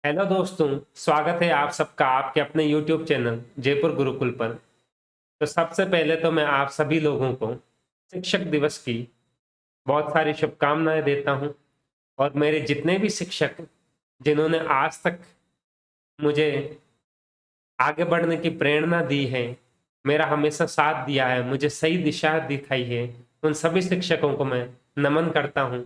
Hello दोस्तों, स्वागत है आप सबका आपके अपने यूट्यूब चैनल जयपुर गुरुकुल पर। तो सबसे पहले तो मैं आप सभी लोगों को शिक्षक दिवस की बहुत सारी शुभकामनाएं देता हूं। और मेरे जितने भी शिक्षक जिन्होंने आज तक मुझे आगे बढ़ने की प्रेरणा दी है, मेरा हमेशा साथ दिया है, मुझे सही दिशा दिखाई है, उन सभी शिक्षकों को मैं नमन करता हूं।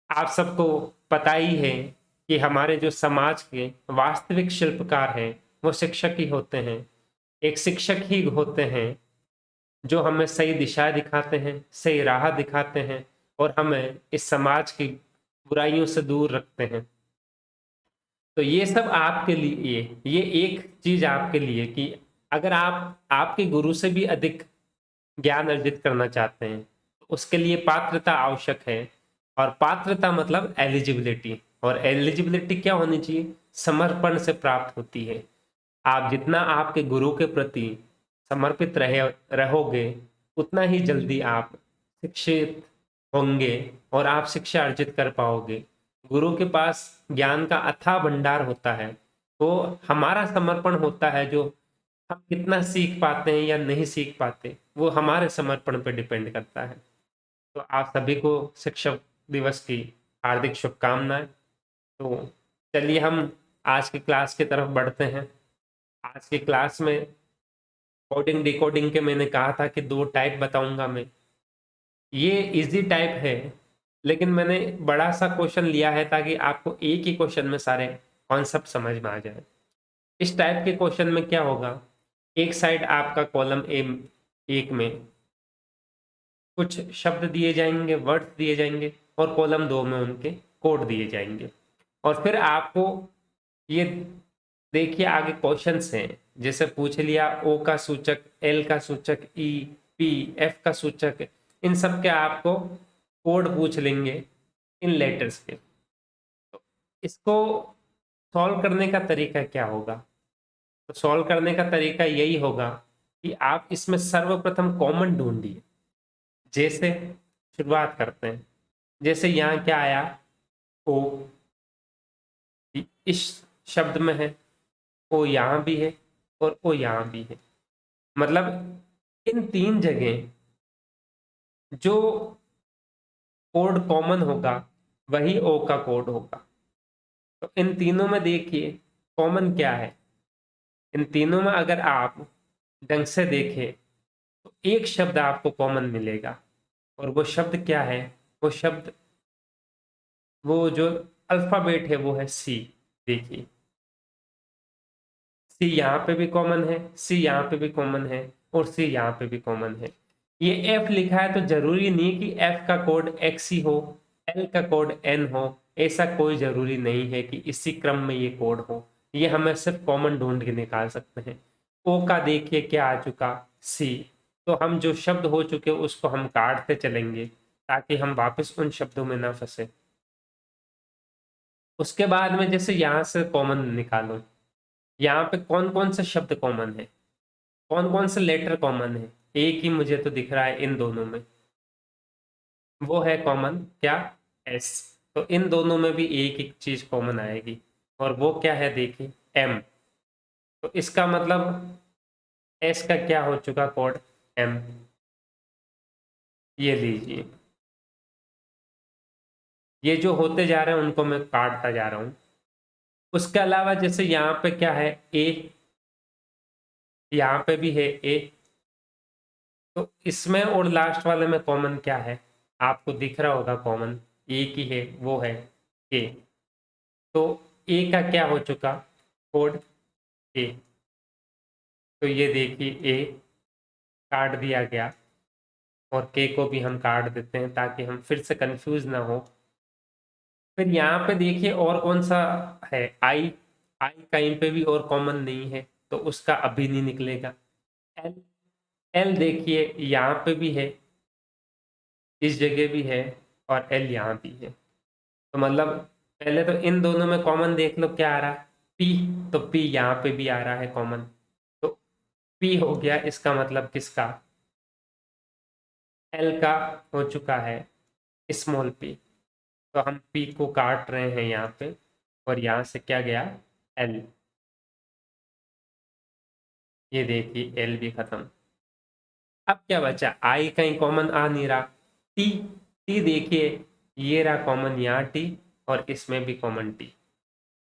आप सबको पता ही है कि हमारे जो समाज के वास्तविक शिल्पकार हैं वो शिक्षक ही होते हैं। एक शिक्षक ही होते हैं जो हमें सही दिशा दिखाते हैं, सही राह दिखाते हैं और हमें इस समाज की बुराइयों से दूर रखते हैं। तो ये सब आपके लिए, ये एक चीज आपके लिए कि अगर आप आपके गुरु से भी अधिक ज्ञान अर्जित करना चाहते हैं तो उसके लिए पात्रता आवश्यक है। और पात्रता मतलब एलिजिबिलिटी, और एलिजिबिलिटी क्या होनी चाहिए? समर्पण से प्राप्त होती है। आप जितना आपके गुरु के प्रति समर्पित रहोगे उतना ही जल्दी आप शिक्षित होंगे और आप शिक्षा अर्जित कर पाओगे। गुरु के पास ज्ञान का अथाह भंडार होता है। वो हमारा समर्पण होता है, जो हम कितना सीख पाते हैं या नहीं सीख पाते वो हमारे समर्पण पर डिपेंड करता है। तो आप सभी को शिक्षक दिवस की हार्दिक शुभकामनाएं। तो चलिए हम आज की क्लास की तरफ बढ़ते हैं। आज की क्लास में कोडिंग डिकोडिंग के मैंने कहा था कि दो टाइप बताऊंगा मैं। ये इजी टाइप है, लेकिन मैंने बड़ा सा क्वेश्चन लिया है ताकि आपको एक ही क्वेश्चन में सारे कॉन्सेप्ट समझ में आ जाए। इस टाइप के क्वेश्चन में क्या होगा, एक साइड आपका कॉलम ए एक में कुछ शब्द दिए जाएंगे, वर्ड्स दिए जाएंगे, और कॉलम दो में उनके कोड दिए जाएंगे। और फिर आपको ये देखिए आगे क्वेश्चंस हैं, जैसे पूछ लिया ओ का सूचक, एल का सूचक, ई, पी, एफ का सूचक, इन सब के आपको कोड पूछ लेंगे इन लेटर्स के। तो इसको सॉल्व करने का तरीका क्या होगा? तो सॉल्व करने का तरीका यही होगा कि आप इसमें सर्वप्रथम कॉमन ढूंढिए। जैसे शुरुआत करते हैं, जैसे यहाँ क्या आया, ओ इस शब्द में है, ओ यहाँ भी है और ओ यहाँ भी है। मतलब इन तीन जगह जो कोड कॉमन होगा वही ओ का कोड होगा। तो इन तीनों में देखिए कॉमन क्या है। इन तीनों में अगर आप ढंग से देखें तो एक शब्द आपको कॉमन मिलेगा, और वो शब्द क्या है? वो शब्द, वो जो अल्फाबेट है वो है सी। देखिए सी यहाँ पे भी कॉमन है, सी यहाँ पे भी कॉमन है, और सी यहाँ पे भी कॉमन है। ये एफ लिखा है तो जरूरी नहीं कि एफ का कोड एक्स ही हो, एल का कोड एन हो। ऐसा कोई जरूरी नहीं है कि इसी क्रम में ये कोड हो। ये हमें सिर्फ कॉमन ढूंढ के निकाल सकते हैं। ओ का देखिए क्या आ चुका, सी। तो हम जो शब्द हो चुके उसको हम काटते चलेंगे ताकि हम वापस उन शब्दों में ना फंसे। उसके बाद में जैसे यहाँ से कॉमन निकालो, यहाँ पे कौन कौन से शब्द कॉमन है, कौन कौन से लेटर कॉमन है? एक ही मुझे तो दिख रहा है इन दोनों में, वो है कॉमन क्या, एस। तो इन दोनों में भी एक एक चीज कॉमन आएगी, और वो क्या है देखिए, एम। तो इसका मतलब एस का क्या हो चुका कोड, एम। ये लीजिए, ये जो होते जा रहे हैं उनको मैं काटता जा रहा हूं। उसके अलावा जैसे यहाँ पे क्या है, ए, यहाँ पे भी है ए। तो इसमें और लास्ट वाले में कॉमन क्या है? आपको दिख रहा होगा कॉमन एक ही है, वो है ए। तो ए का क्या हो चुका कोड, ए। तो ये देखिए ए काट दिया गया, और के को भी हम काट देते हैं ताकि हम फिर से कंफ्यूज ना हो। फिर यहाँ पे देखिए और कौन सा है, आई। आई कहीं पे भी और कॉमन नहीं है तो उसका अभी नहीं निकलेगा। एल, एल देखिए यहाँ पे भी है, इस जगह भी है, और एल यहाँ भी है। तो मतलब पहले तो इन दोनों में कॉमन देख लो क्या आ रहा है, पी। तो पी यहाँ पे भी आ रहा है कॉमन। तो पी हो गया, इसका मतलब किसका, एल का हो चुका है स्मॉल पी। तो हम पी को काट रहे हैं यहाँ पे, और यहाँ से क्या गया, एल। ये देखिए एल भी खत्म। अब क्या बचा, आई कहीं कॉमन आ नहीं रहा, टी। टी देखिए ये रहा कॉमन यहाँ टी, और इसमें भी कॉमन टी।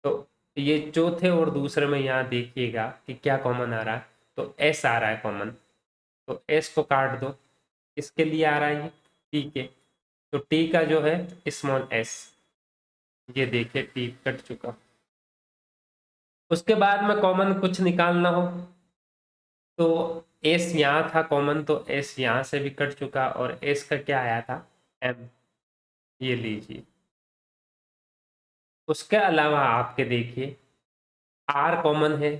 तो ये चौथे और दूसरे में यहाँ देखिएगा कि क्या कॉमन आ रहा है, तो एस आ रहा है कॉमन। तो एस को काट दो, इसके लिए आ रहा है ये टी के, तो टी का जो है स्मॉल एस, ये देखिए टी कट चुका। उसके बाद में कॉमन कुछ निकालना हो तो एस यहाँ था कॉमन, तो एस यहाँ से भी कट चुका, और एस का क्या आया था, एम। ये लीजिए। उसके अलावा आपके देखिए आर कॉमन है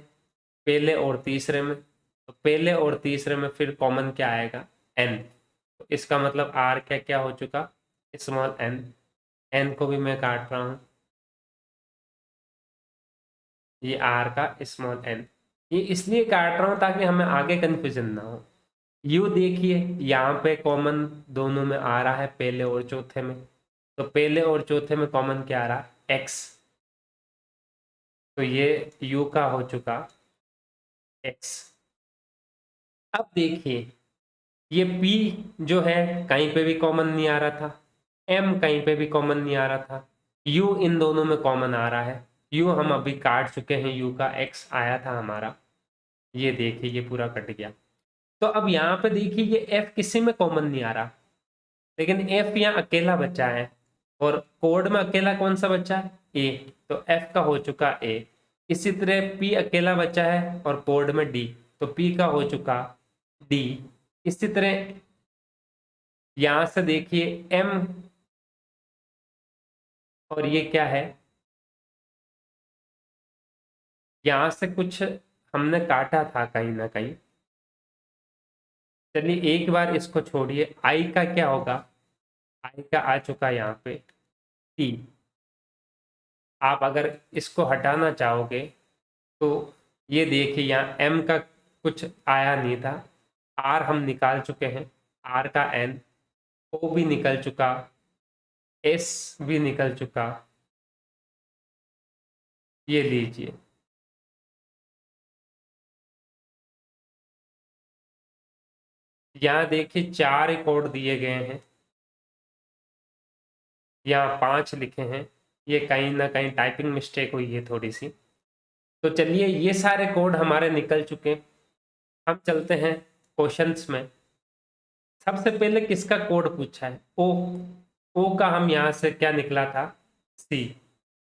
पहले और तीसरे में, तो पहले और तीसरे में फिर कॉमन क्या आएगा, एन। तो इसका मतलब आर क्या क्या हो चुका, स्मॉल एन। एन को भी मैं काट रहा हूं, ये आर का स्मॉल एन। ये इसलिए काट रहा हूं ताकि हमें आगे कंफ्यूजन ना हो। यू देखिए यहाँ पे कॉमन दोनों में आ रहा है, पहले और चौथे में। तो पहले और चौथे में कॉमन क्या आ रहा है, एक्स। तो ये यू का हो चुका एक्स। अब देखिए ये P जो है कहीं पे भी कॉमन नहीं आ रहा था, M कहीं पे भी कॉमन नहीं आ रहा था, U इन दोनों में कॉमन आ रहा है। U हम अभी काट चुके हैं, U का X आया था हमारा, ये देखिए ये पूरा कट गया। तो अब यहाँ पे देखिए ये F किसी में कॉमन नहीं आ रहा, लेकिन F यहाँ अकेला बचा है, और कोड में अकेला कौन सा बचा है, A। तो F का हो चुका A। इसी तरह P अकेला बचा है और कोड में D, तो P का हो चुका D। इसी तरह यहां से देखिए M, और ये क्या है, यहां से कुछ हमने काटा था कहीं ना कहीं। चलिए एक बार इसको छोड़िए, आई का क्या होगा, आई का आ चुका यहाँ पे टी। आप अगर इसको हटाना चाहोगे तो ये देखिए यहाँ एम का कुछ आया नहीं था, आर हम निकाल चुके हैं, आर का एन, ओ भी निकल चुका, एस भी निकल चुका। ये लीजिए, यहाँ देखिए चार कोड दिए गए हैं, यहाँ 5 लिखे हैं। ये कहीं ना कहीं टाइपिंग मिस्टेक हुई है थोड़ी सी। तो चलिए ये सारे कोड हमारे निकल चुके, हम चलते हैं क्वेश्चंस में। सबसे पहले किसका कोड पूछा है, ओ। ओ का हम यहाँ से क्या निकला था, सी।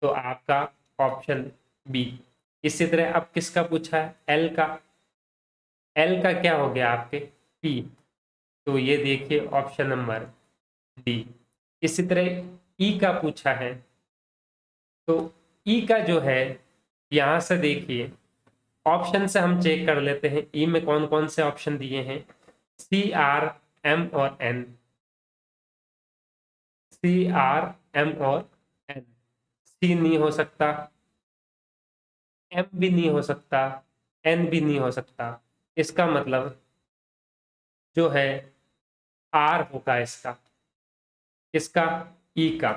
तो आपका ऑप्शन बी। इसी तरह अब किसका पूछा है, एल का। एल का क्या हो गया आपके, पी। तो ये देखिए ऑप्शन नंबर डी। इसी तरह ई का पूछा है, तो ई का जो है यहां से देखिए ऑप्शन से हम चेक कर लेते हैं ई में कौन कौन से ऑप्शन दिए हैं, सी, आर, एम और एन। सी, आर, एम और एन। सी नहीं हो सकता, एम भी नहीं हो सकता, एन भी नहीं हो सकता। इसका मतलब जो है आर होगा इसका, इसका ई का,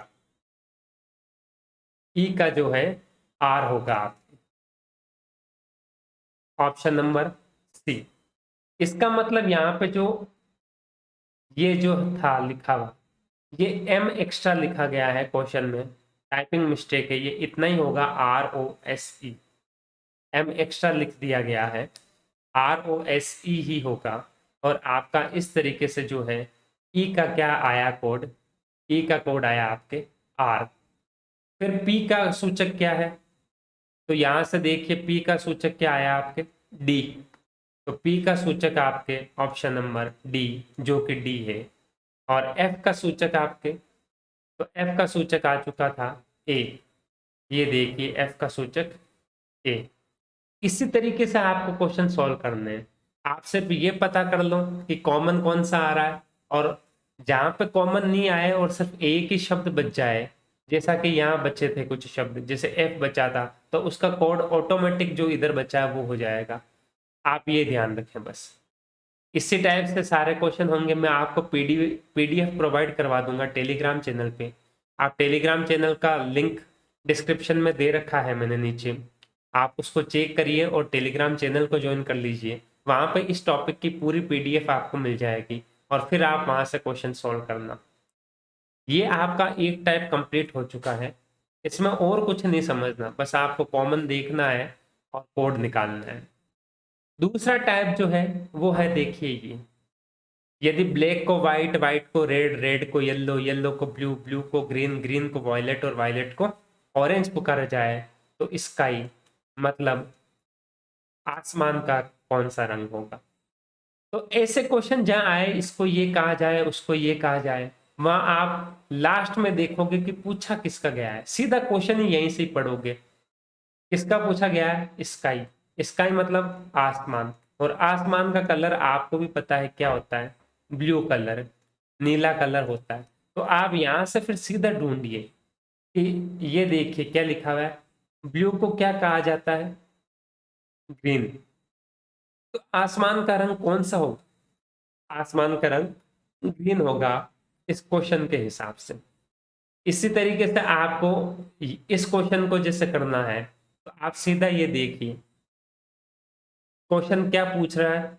ई का जो है आर होगा ऑप्शन नंबर सी। इसका मतलब यहाँ पे जो ये जो था लिखा हुआ, ये एम एक्स्ट्रा लिखा गया है क्वेश्चन में, टाइपिंग मिस्टेक है, ये इतना ही होगा, R O S E. M extra लिख दिया गया है, आर ओ एस ई ही होगा। और आपका इस तरीके से जो है ई का क्या आया कोड, ई का कोड आया आपके आर। फिर पी का सूचक क्या है, तो यहां से देखिए पी का सूचक क्या आया आपके, डी। तो पी का सूचक आपके ऑप्शन नंबर डी, जो कि डी है। और एफ का सूचक आपके, तो एफ का सूचक आ चुका था ए। ये देखिए एफ का सूचक ए। इसी तरीके से आपको क्वेश्चन सॉल्व करने हैं। आप सिर्फ ये पता कर लो कि कॉमन कौन सा आ रहा है, और जहां पे कॉमन नहीं आए और सिर्फ एक ही शब्द बच जाए, जैसा कि यहाँ बचे थे कुछ शब्द, जैसे एफ बचा था, तो उसका कोड ऑटोमेटिक जो इधर बचा है वो हो जाएगा। आप ये ध्यान रखें बस। इसी टाइप से सारे क्वेश्चन होंगे, मैं आपको पीडीएफ प्रोवाइड करवा दूंगा टेलीग्राम चैनल पे। आप टेलीग्राम चैनल का लिंक डिस्क्रिप्शन में दे रखा है मैंने नीचे, आप उसको चेक करिए और टेलीग्राम चैनल को ज्वाइन कर लीजिए। वहाँ पे इस टॉपिक की पूरी पीडीएफ आपको मिल जाएगी और फिर आप वहाँ से क्वेश्चन सॉल्व करना। ये आपका एक टाइप कंप्लीट हो चुका है। इसमें और कुछ नहीं समझना, बस आपको कॉमन देखना है और कोड निकालना है। दूसरा टाइप जो है वो है, देखिए ये, यदि ब्लैक को व्हाइट, व्हाइट को रेड, रेड को येलो, येलो को ब्लू, ब्लू को ग्रीन, ग्रीन को वायलेट और वायलेट को ऑरेंज पुकारा जाए तो स्काई मतलब आसमान का कौन सा रंग होगा। तो ऐसे क्वेश्चन जहां आए, इसको ये कहा जाए, उसको ये कहा जाए, वहां आप लास्ट में देखोगे कि पूछा किसका गया है, सीधा क्वेश्चन ही यहीं से ही पढ़ोगे। किसका पूछा गया है? स्काई। स्काई मतलब आसमान, और आसमान का कलर आपको भी पता है क्या होता है, ब्लू कलर, नीला कलर होता है। तो आप यहां से फिर सीधा ढूंढिए कि ये देखिए क्या लिखा हुआ है, ब्लू को क्या कहा जाता है? ग्रीन। तो आसमान का रंग कौन सा हो? आसमान का रंग ग्रीन होगा इस क्वेश्चन के हिसाब से। इसी तरीके से आपको इस क्वेश्चन को जैसे करना है, तो आप सीधा ये देखिए क्वेश्चन क्या पूछ रहा है,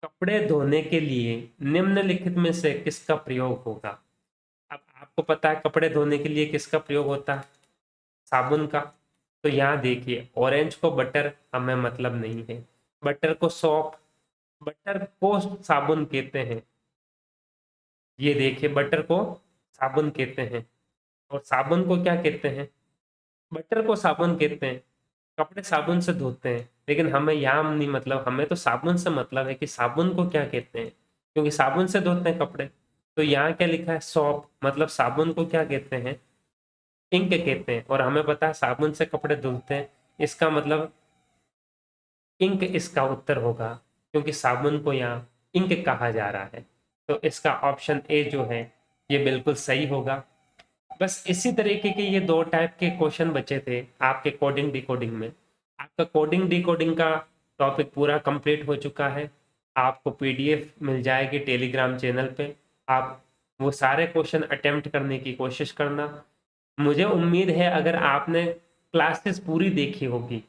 कपड़े धोने के लिए निम्नलिखित में से किसका प्रयोग होगा। अब आपको पता है कपड़े धोने के लिए किसका प्रयोग होता है, साबुन का। तो यहाँ देखिए, ऑरेंज को बटर हमें मतलब नहीं है, बटर को सॉप, बटर को साबुन कहते हैं। ये देखिए बटर को साबुन कहते हैं, और साबुन को क्या कहते हैं, बटर को साबुन कहते हैं। कपड़े साबुन से धोते हैं, लेकिन हमें यहाँ नहीं मतलब, हमें तो साबुन से मतलब है कि साबुन को क्या कहते हैं, क्योंकि साबुन से धोते हैं कपड़े। तो यहाँ क्या लिखा है, सॉप, मतलब साबुन को क्या कहते हैं, इंक कहते हैं, और हमें पता है साबुन से कपड़े धुलते हैं, इसका मतलब इंक इसका उत्तर होगा, क्योंकि साबुन को यहाँ इंक कहा जा रहा है। तो इसका ऑप्शन ए जो है ये बिल्कुल सही होगा। बस इसी तरीके के ये दो टाइप के क्वेश्चन बचे थे आपके कोडिंग डिकोडिंग में। आपका कोडिंग डिकोडिंग का टॉपिक पूरा कंप्लीट हो चुका है। आपको पीडीएफ मिल जाएगी टेलीग्राम चैनल पे। आप वो सारे क्वेश्चन अटेम्प्ट करने की कोशिश करना। मुझे उम्मीद है अगर आपने क्लासेस पूरी देखी होगी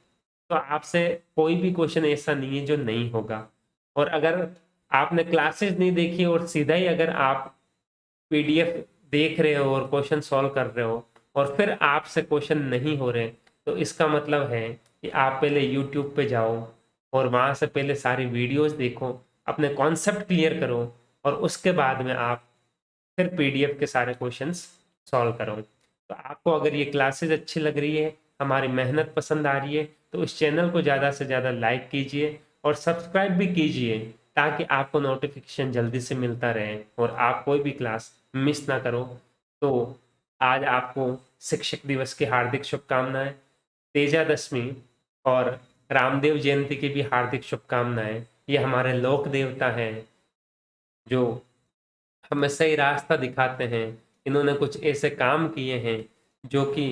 तो आपसे कोई भी क्वेश्चन ऐसा नहीं है जो नहीं होगा। और अगर आपने क्लासेस नहीं देखी और सीधा ही अगर आप पीडीएफ देख रहे हो और क्वेश्चन सॉल्व कर रहे हो और फिर आपसे क्वेश्चन नहीं हो रहे, तो इसका मतलब है कि आप पहले यूट्यूब पे जाओ और वहाँ से पहले सारी वीडियोस देखो, अपने कॉन्सेप्ट क्लियर करो, और उसके बाद में आप फिर पीडीएफ के सारे क्वेश्चंस सॉल्व करो। तो आपको अगर ये क्लासेस अच्छी लग रही है, हमारी मेहनत पसंद आ रही है, तो इस चैनल को ज़्यादा से ज़्यादा लाइक कीजिए और सब्सक्राइब भी कीजिए, ताकि आपको नोटिफिकेशन जल्दी से मिलता रहे और आप कोई भी क्लास मिस ना करो। तो आज आपको शिक्षक दिवस की हार्दिक शुभकामनाएं, तेजादशमी और रामदेव जयंती की भी हार्दिक शुभकामनाएं। ये हमारे लोक देवता हैं जो हमें सही रास्ता दिखाते हैं। इन्होंने कुछ ऐसे काम किए हैं जो कि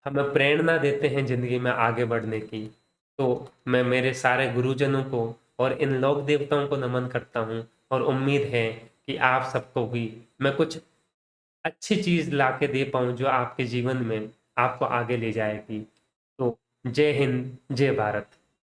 हमें प्रेरणा देते हैं जिंदगी में आगे बढ़ने की। तो मैं मेरे सारे गुरुजनों को और इन लोक देवताओं को नमन करता हूँ, और उम्मीद है कि आप सबको भी मैं कुछ अच्छी चीज ला के दे पाऊँ जो आपके जीवन में आपको आगे ले जाएगी। तो जय हिंद, जय भारत।